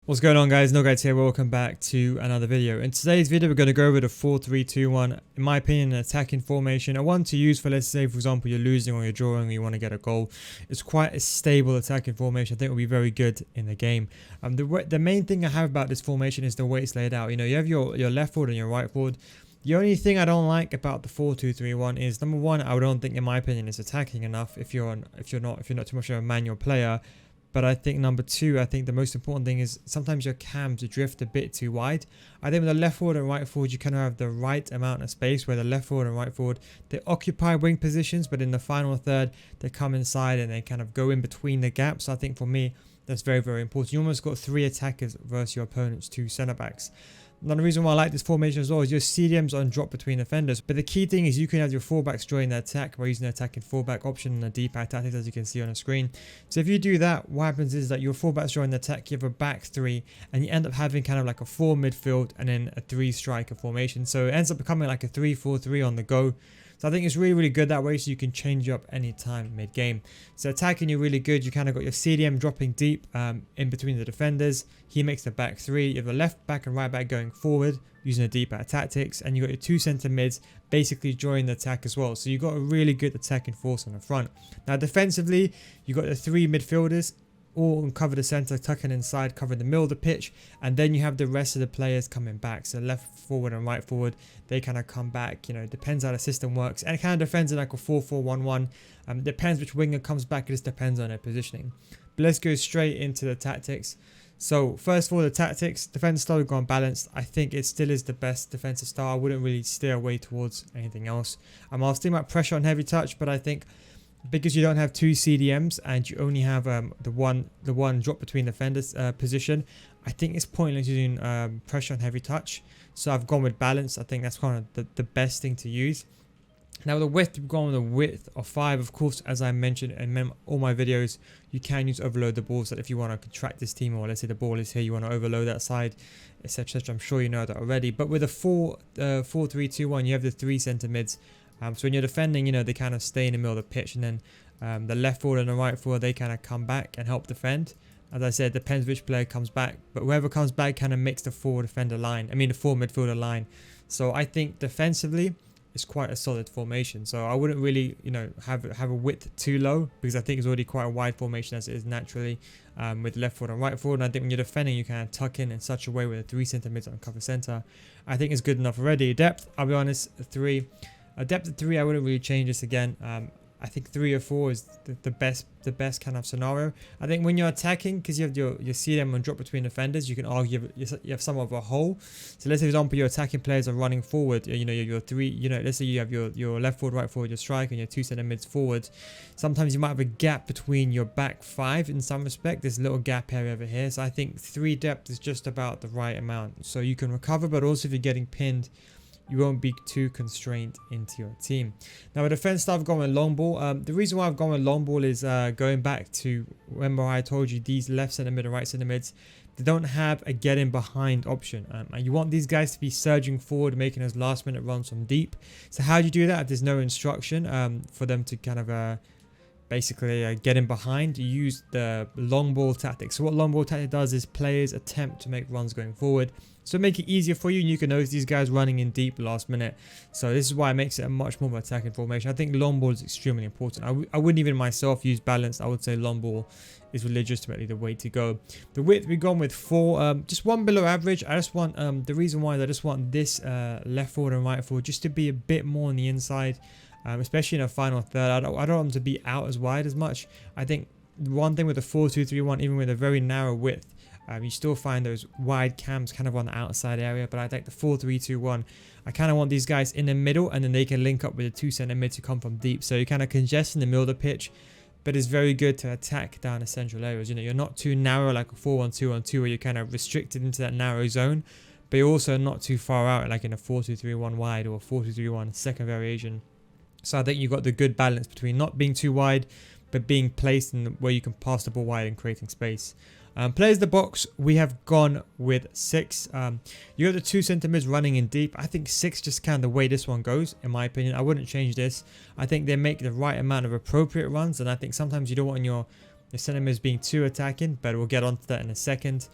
What's going on, guys? NealGuides here. Welcome back to another video. In today's video, we're going to go over the 4-3-2-1. In my opinion, an attacking formation. A one to use for, let's say, for example, you're losing or you're drawing and you want to get a goal. It's quite a stable attacking formation. I think it will be very good in the game. The main thing I have about this formation is the way it's laid out. You know, you have your left forward and your right forward. The only thing I don't like about the 4-2-3-1 is, number one, I don't think, in my opinion, it's attacking enough if you're not too much of a manual player. But I think number two, I think the most important thing is sometimes your cams drift a bit too wide. I think with the left forward and right forward, you kind of have the right amount of space where the left forward and right forward, they occupy wing positions, but in the final third, they come inside and they kind of go in between the gaps. So I think for me, that's very, very important. You almost got three attackers versus your opponent's two centre backs. Another reason why I like this formation as well is your CDMs on drop between defenders. But the key thing is you can have your fullbacks join the attack by using the attacking fullback option and the deep tactics, as you can see on the screen. So if you do that, what happens is that your fullbacks join the attack, you have a back three, and you end up having kind of like a 4 midfield and then a 3 striker formation. So it ends up becoming like a 3-4-3 on the go. So I think it's really, really good that way, so you can change up anytime mid-game. So attacking, you're really good. You kind of got your CDM dropping deep in between the defenders. He makes the back three. You have the left back and right back going forward using the deep tactics. And you got your two centre mids basically joining the attack as well. So you got a really good attacking force on the front. Now defensively, you got the 3 midfielders all cover the center, tucking inside, covering the middle of the pitch, and then you have the rest of the players coming back. So left forward and right forward, they kind of come back. You know, it depends how the system works, and it kind of defends in like a 4-4-1-1. Depends which winger comes back. It just depends on their positioning. But let's go straight into the tactics. So first of all, the tactics, defense style, we've gone balanced. I think it still is the best defensive style. I wouldn't really steer away towards anything else. I'll still about pressure on heavy touch, but I think because you don't have 2 CDMs and you only have the one drop between defenders position, I think it's pointless using pressure on heavy touch. So I've gone with balance. I think that's kind of the best thing to use. Now the width, we've gone with a width of 5. Of course, as I mentioned in all my videos, you can use overload the balls. That if you want to contract this team, or let's say the ball is here, you want to overload that side, etc. I'm sure you know that already. But with a 4-3-2-1, you have the 3 centre mids. So when you're defending, you know, they kind of stay in the middle of the pitch, and then the left forward and the right forward, they kind of come back and help defend. As I said, it depends which player comes back, but whoever comes back kind of makes the 4 defender line. I mean, the 4 midfielder line. So I think defensively, it's quite a solid formation. So I wouldn't really, you know, have a width too low, because I think it's already quite a wide formation as it is naturally with left forward and right forward. And I think when you're defending, you kind of tuck in such a way with the 3 centre mids on cover centre. I think it's good enough already. Depth, I'll be honest, 3. A depth of 3, I wouldn't really change this again. I think 3 or 4 is the best kind of scenario. I think when you're attacking, because you have your CDM on drop between defenders, you can argue you have somewhat of a hole. So let's say, for example, your attacking players are running forward. You know, your 3. You know, let's say you have your left forward, right forward, your striker, and your 2 centre mids forward. Sometimes you might have a gap between your back 5 in some respect. There's a little gap area over here. So I think 3 depth is just about the right amount. So you can recover, but also if you're getting pinned, you won't be too constrained into your team. Now, with defense style, I've gone with long ball. The reason why I've gone with long ball is going back to, remember I told you these left centre mid and right centre mids, they don't have a get in behind option. And you want these guys to be surging forward, making those last minute runs from deep. So how do you do that if there's no instruction for them to kind of basically get in behind? You use the long ball tactic. So what long ball tactic does is players attempt to make runs going forward, so make it easier for you, and you can notice these guys running in deep last minute. So this is why it makes it a much more of an attacking formation. I think long ball is extremely important. I wouldn't even myself use balance. I would say long ball is legitimately the way to go. The width, we've gone with 4, just 1 below average. I just want the reason why is I just want this left forward and right forward just to be a bit more on the inside. Especially in a final third, I don't want them to be out as wide as much. I think one thing with the 4-2-3-1, even with a very narrow width, you still find those wide cams kind of on the outside area. But I think the 4-3-2-1, I kind of want these guys in the middle, and then they can link up with the 2 centre mids to come from deep. So you kind of congest in the middle of the pitch, but it's very good to attack down the central areas. You know, you're not too narrow like a 4-1-2-1-2 where you're kind of restricted into that narrow zone, but you're also not too far out like in a 4-2-3-1 wide or 4-2-3-1 second variation. So I think you've got the good balance between not being too wide, but being placed in where you can pass the ball wide and creating space. Players the box, we have gone with 6. You got the 2 centre mids running in deep. I think 6 just kind of the way this one goes, in my opinion. I wouldn't change this. I think they make the right amount of appropriate runs, and I think sometimes you don't want your centre mids being too attacking, but we'll get onto that in a second.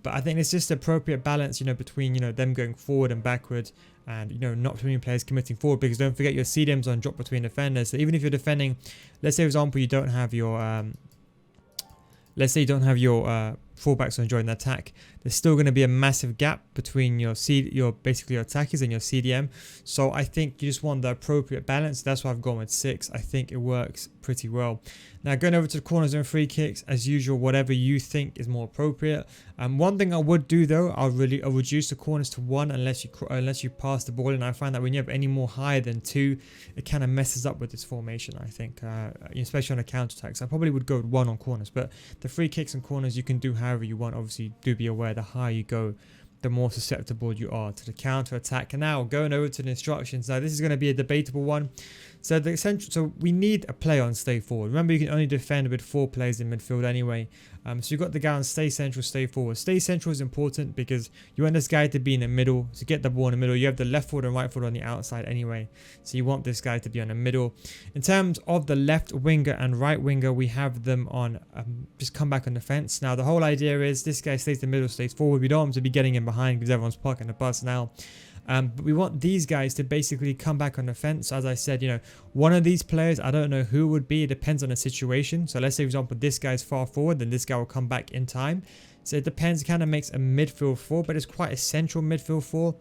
But I think it's just the appropriate balance, between, them going forward and backward, and, not too many players committing forward, because don't forget your CDMs on drop between defenders. So even if you're defending, let's say, for example, you don't have your, fullbacks on join the attack, there's still going to be a massive gap between your basically your attackers and your CDM. So I think you just want the appropriate balance. That's why I've gone with 6. I think it works pretty well. Now going over to the corners and free kicks, as usual, whatever you think is more appropriate. One thing I would do though, I'll reduce the corners to 1 unless you pass the ball. And I find that when you have any more higher than 2, it kind of messes up with this formation, I think, especially on a counter attack. So I probably would go with 1 on corners, but the free kicks and corners you can do however you want. Obviously, do be aware the higher you go, the more susceptible you are to the counter attack. And now going over to the instructions. Now this is going to be a debatable one. So we need a player on stay forward. Remember, you can only defend with 4 players in midfield anyway. So you've got the guy on stay central, stay forward. Stay central is important because you want this guy to be in the middle, to get the ball in the middle. You have the left forward and right forward on the outside anyway, so you want this guy to be on the middle. In terms of the left winger and right winger, we have them on just come back on defense. Now the whole idea is this guy stays in the middle, stays forward. We don't want him to be getting in behind because everyone's parking the bus now. But we want these guys to basically come back on the fence. As I said, one of these players, I don't know who would be. It depends on the situation. So let's say, for example, this guy's far forward, then this guy will come back in time. So it depends. It kind of makes a midfield 4, but it's quite a central midfield 4.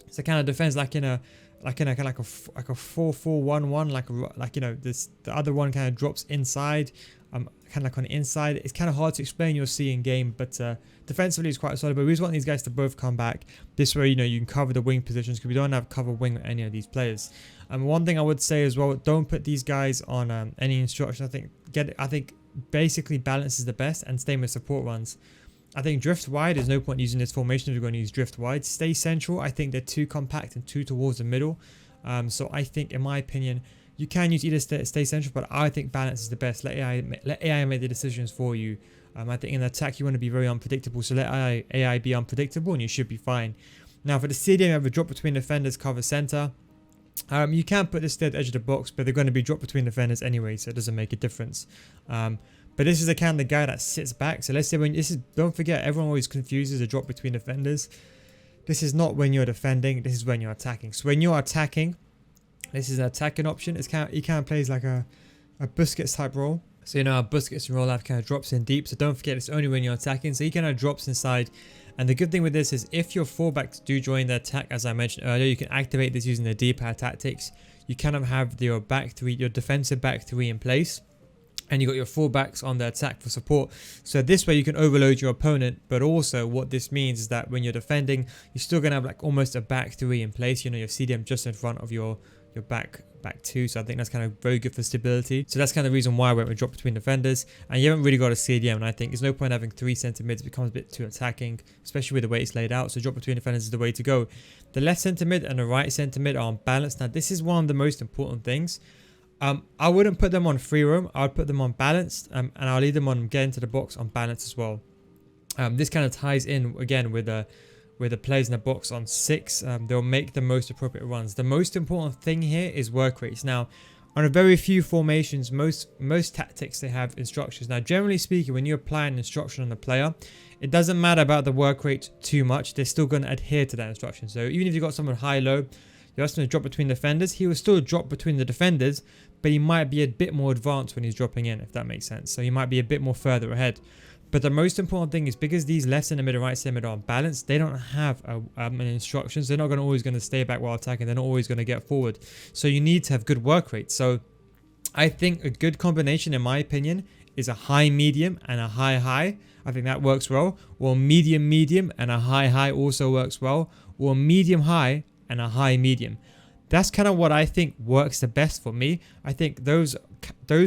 So it kind of defends like a 4-4-1-1, the other one kind of drops inside, kind of like on the inside. It's kind of hard to explain, you'll see in game, but defensively it's quite solid. But we just want these guys to both come back. This way, you can cover the wing positions because we don't have cover wing on any of these players. One thing I would say as well, don't put these guys on any instruction. I think basically balance is the best, and stay with support runs. I think drift wide, there's no point using this formation if you're going to use drift wide. Stay central, I think they're too compact and too towards the middle. So I think, in my opinion, you can use either stay central, but I think balance is the best. Let AI make the decisions for you. I think in attack you want to be very unpredictable, so let AI be unpredictable and you should be fine. Now for the CDM, you have a drop between defenders, cover center. You can put this at the edge of the box, but they're going to be dropped between defenders anyway, so it doesn't make a difference. But this is the kind of guy that sits back. So let's say don't forget, everyone always confuses a drop between defenders. This is not when you're defending, this is when you're attacking. So when you're attacking, this is an attacking option. He kind of plays like a Busquets type role. So how Busquets in real life kind of drops in deep. So don't forget, it's only when you're attacking. So he kind of drops inside. And the good thing with this is if your fullbacks do join the attack, as I mentioned earlier, you can activate this using the D-pad tactics. You kind of have your defensive back 3 in place. And you got your fullbacks on the attack for support. So this way you can overload your opponent. But also what this means is that when you're defending, you're still going to have like almost a back 3 in place. Your CDM just in front of your back 2. So I think that's kind of very good for stability. So that's kind of the reason why I went with drop between defenders. And you haven't really got a CDM. And I think there's no point having 3 centre mids. It becomes a bit too attacking, especially with the way it's laid out. So drop between defenders is the way to go. The left centre mid and the right centre mid are unbalanced. Now this is one of the most important things. I wouldn't put them on free roam. I would put them on balanced, and I'll leave them on get into the box on balance as well. This kind of ties in again with the players in the box on 6. They'll make the most appropriate runs. The most important thing here is work rates. Now, on a very few formations, most tactics they have instructions. Now, generally speaking, when you apply an instruction on the player, it doesn't matter about the work rate too much. They're still going to adhere to that instruction. So even if you've got someone high-low, you're asking to drop between defenders, he will still drop between the defenders, but he might be a bit more advanced when he's dropping in, if that makes sense. So he might be a bit more further ahead. But the most important thing is because these left centre mid and right centre mid are balanced, they don't have an instructions. They're not always going to stay back while attacking. They're not always going to get forward. So you need to have good work rates. So I think a good combination, in my opinion, is a high medium and a high high. I think that works well. Or medium medium and a high high also works well. Or medium high and a high medium. That's kind of what I think works the best for me. I think those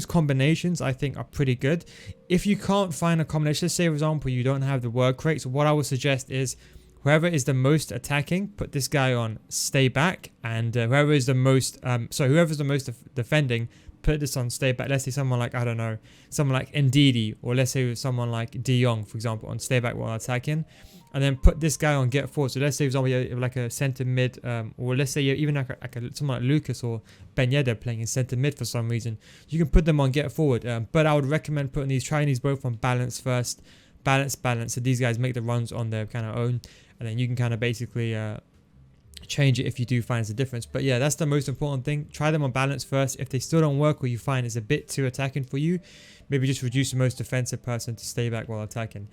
combinations I think are pretty good. If you can't find a combination, let's say for example you don't have the work rate, so what I would suggest is whoever is the most attacking, put this guy on stay back, and whoever is the most whoever's the most defending, put this on stay back. Let's say someone like, I don't know, someone like Ndidi, or let's say someone like De Jong, for example, on stay back while attacking. And then put this guy on get forward. So let's say, for example, you have like a centre mid, or let's say you're even like someone like Lucas or Ben Yedder playing in centre mid for some reason. You can put them on get forward. But I would recommend trying these both on balance first. balance. So these guys make the runs on their kind of own, and then you can kind of basically change it if you do find it's a difference. But yeah, that's the most important thing. Try them on balance first. If they still don't work, or you find it's a bit too attacking for you, maybe just reduce the most defensive person to stay back while attacking.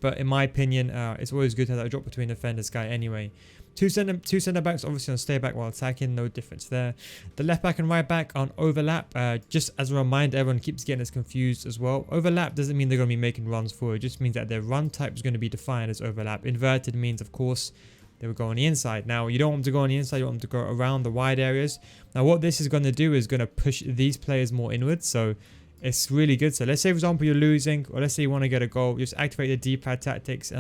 But in my opinion, it's always good to have that drop between defenders guy anyway. Two center backs obviously on stay back while attacking, no difference there. The left back and right back on overlap. Just as a reminder, everyone keeps getting this confused as well. Overlap doesn't mean they're going to be making runs forward. It just means that their run type is going to be defined as overlap. Inverted means, of course, they would go on the inside. Now, you don't want them to go on the inside, you want them to go around the wide areas. Now, what this is going to do is going to push these players more inwards, so it's really good. So let's say, for example, you're losing, or let's say you want to get a goal, just activate the D-pad tactics.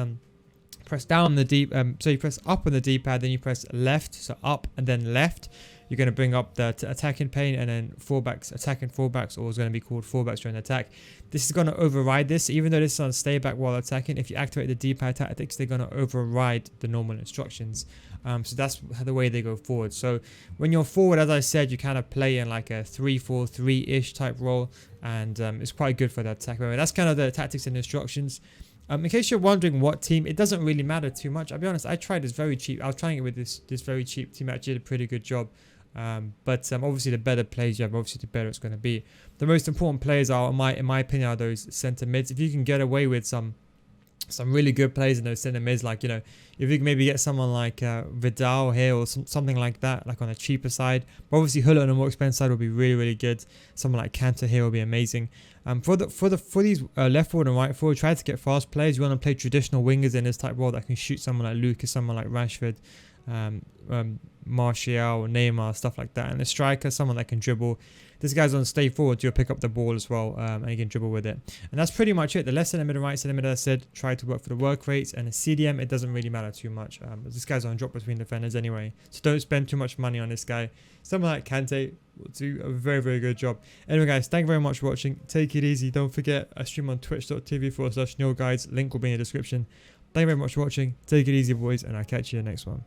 Press down on the so you press up on the D-pad, then you press left, so up and then left. You're going to bring up the attacking pane, and then fullbacks, attacking fullbacks, or it's going to be called fullbacks during attack. This is going to override this, even though this is on stay back while attacking. If you activate the D-pad tactics, they're going to override the normal instructions. So that's the way they go forward. So when you're forward, as I said, you kind of play in like a 3-4-3-ish type role, and it's quite good for that attack. Anyway, that's kind of the tactics and instructions. In case you're wondering what team, it doesn't really matter too much. I'll be honest, I tried this very cheap. I was trying it with this very cheap team. Actually did a pretty good job. But obviously the better players you have, obviously the better it's going to be. The most important players are, in my opinion, are those centre mids. If you can get away with some really good players in those centre mids, like, you know, if you can maybe get someone like Vidal here, or something like that, like on a cheaper side. But obviously Huller on a more expensive side will be really, really good. Someone like Cantor here will be amazing. For these left forward and right forward, try to get fast players. You want to play traditional wingers in this type of role that can shoot, someone like Lucas, someone like Rashford, Martial, Neymar, stuff like that. And a striker, someone that can dribble. This guy's on stay forward, you'll pick up the ball as well, and you can dribble with it. And that's pretty much it. The left centre mid and right centre mid, as I said, try to work for the work rates. And a CDM, it doesn't really matter too much. This guy's on drop between defenders anyway, so don't spend too much money on this guy. Someone like Kante will do a very, very good job. Anyway, guys, thank you very much for watching. Take it easy. Don't forget, I stream on twitch.tv/NealGuides. Link will be in the description. Thank you very much for watching. Take it easy, boys, and I'll catch you in the next one.